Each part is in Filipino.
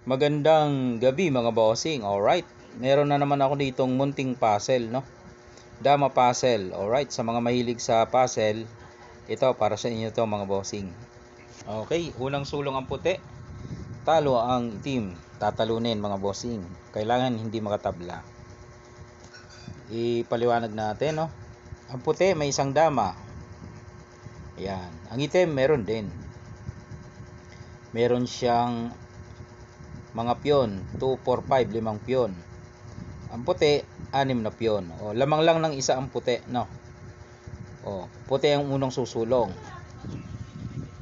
Magandang gabi mga bossing. Alright. Meron na naman ako ditong munting puzzle, no? Dama puzzle. Alright. Sa mga mahilig sa puzzle, ito para sa inyo to mga bossing. Okay. Unang sulong ang puti. Talo ang itim. Tatalunin mga bossing. Kailangan hindi makatabla. Ipaliwanag natin, no? Ang puti may isang dama. Ayan. Ang itim meron din. Meron siyang mga piyon, 2, 4, 5, 5 piyon. Ang puti, 6 na piyon. O, lamang lang ng isa ang puti, no? O, puti ang unang susulong.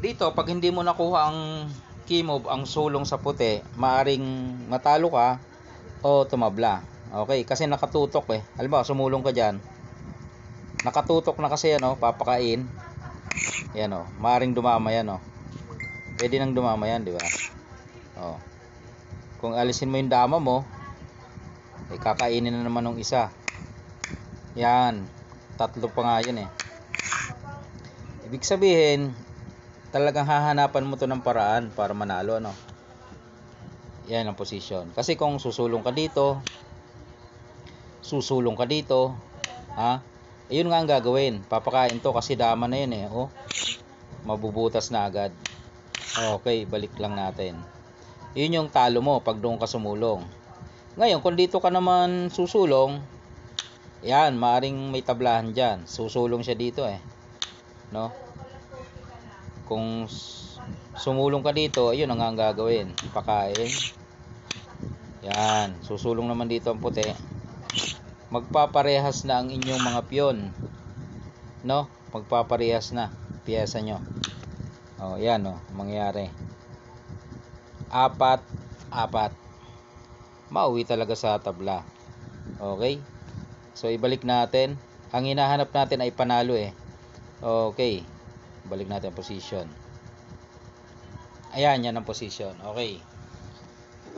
Dito, pag hindi mo nakuha ang key move, ang sulong sa puti, maaring matalo ka o tumabla. Okay, kasi nakatutok eh. Halimbawa, sumulong ka dyan. Nakatutok na kasi yan, papakain. Yan, maaring dumama yan, Pwede nang dumama yan, di ba? O. Kung alisin mo yung dama mo, ay kakainin na naman ng isa. Yan. Tatlo pa nga yun eh. Ibig sabihin, talagang hahanapan mo to ng paraan para manalo, Yan ang position. Kasi kung susulong ka dito, ayun nga ang gagawin. Papakain to kasi dama na yun eh. Mabubutas na agad. Okay, balik lang natin. Yun yung talo mo pag doon ka sumulong. Ngayon, kung dito ka naman susulong, yan, maaring may tablahan dyan. Susulong siya dito eh. No? Kung sumulong ka dito, ayun ang gagawin. Pakain. Yan, susulong naman dito ang puti. Magpaparehas na ang inyong mga piyon. No? Magpaparehas na. Piyesa nyo. Yan, mangyayari. 4, 4. Mauwi talaga sa tabla. Okay? So, ibalik natin. Ang hinahanap natin ay panalo eh. Okay. Balik natin ang position. Ayan, yan ang position. Okay.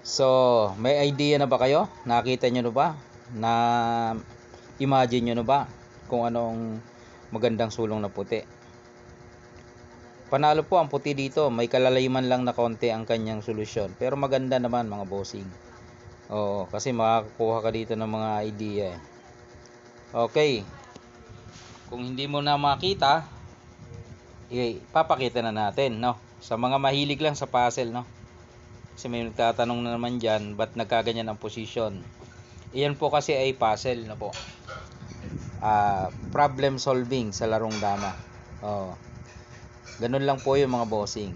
So, may idea na ba kayo? Nakita nyo na ba? Na imagine nyo na ba kung anong magandang sulong na puti? Panalo po ang puti dito. May kalalayiman lang na konti ang kanyang solusyon. Pero maganda naman mga bossing. Kasi makakakuha ka dito ng mga idea eh. Okay. Kung hindi mo na makita, papakita na natin, Sa mga mahilig lang sa puzzle, Kasi may nagtatanong na naman dyan, ba't nagkaganyan ang position? Iyan po kasi ay puzzle na po. Problem solving sa larong dama. Ganun lang po yung mga bossing.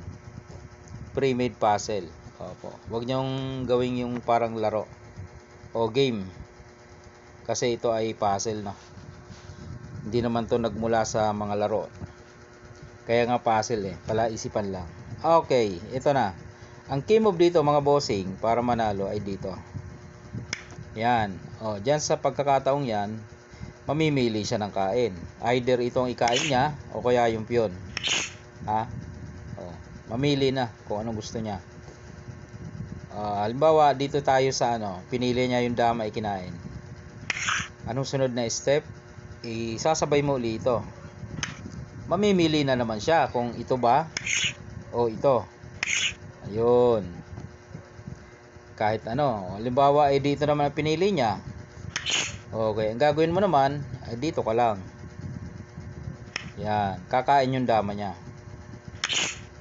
Pre-made puzzle. Opo. Huwag nyong gawing yung parang laro o game. Kasi ito ay puzzle, Hindi naman to nagmula sa mga laro. Kaya nga puzzle eh. Palaisipan lang. Okay, ito na. Ang key move dito mga bossing para manalo ay dito. Yan. Diyan sa pagkakataong yan, mamimili siya ng kain. Either itong ikain niya o kaya yung piyon. Mamili na kung anong gusto niya. Halimbawa dito tayo sa pinili niya yung dama ikinain. Anong sunod na step? Isasabay mo ulit ito. Mamimili na naman siya kung ito ba o ito. Ayun. Kahit halimbawa dito naman ang pinili niya. Okay, ang gagawin mo naman ay dito ka lang. Yan, kakain yung dama niya.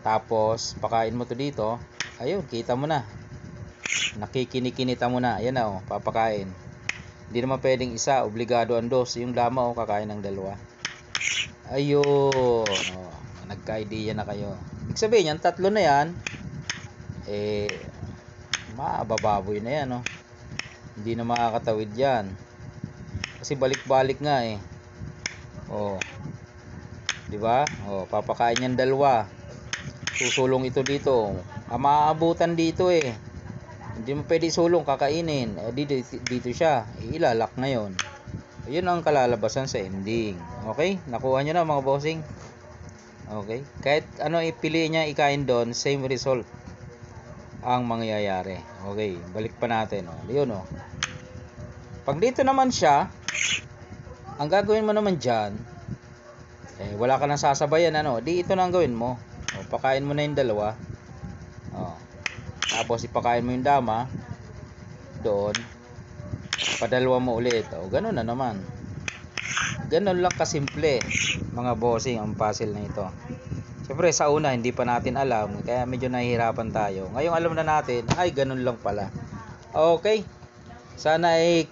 Tapos, pakain mo to dito. Ayun, kita mo na. Nakikinikinita mo na. Ayan na, papakain. Hindi naman pwedeng isa, obligado ang dos. Yung dama, kakain ng dalawa. Ayun. Nagka-idea na kayo. Ibig sabihin yan, tatlo na yan. Mabababoy na yan, Hindi na makakatawid yan. Kasi balik-balik nga eh. Diba? Papakain yan dalawa. Susulong ito dito. Maaabutan dito eh. Hindi mo pwede sulong, kakainin. Dito siya. Ilalak ngayon. Yun ang kalalabasan sa ending. Okay? Nakuha nyo na mga bossing. Okay? Kahit ipili niya ikain doon, same result ang mangyayari. Okay? Balik pa natin. Yun Pag dito naman siya, ang gagawin mo naman dyan, wala ka nang sasabayan. Di ito na ang gawin mo. Pakain mo na yung dalawa. Tapos Tapos ipakain mo yung dama doon, padalwa mo ulit. O ganun na naman. Ganun lang kasimple mga bossing ang puzzle na ito. Siyempre sa una hindi pa natin alam, kaya medyo nahihirapan tayo. Ngayon alam na natin, ay ganun lang pala. Okay. Sana ay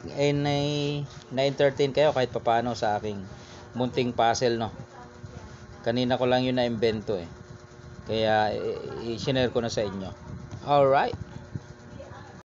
na-entertain kayo kahit papaano sa aking munting puzzle, no. Kanina ko lang yun na-invento eh. Kaya i-share ko na sa inyo. Alright.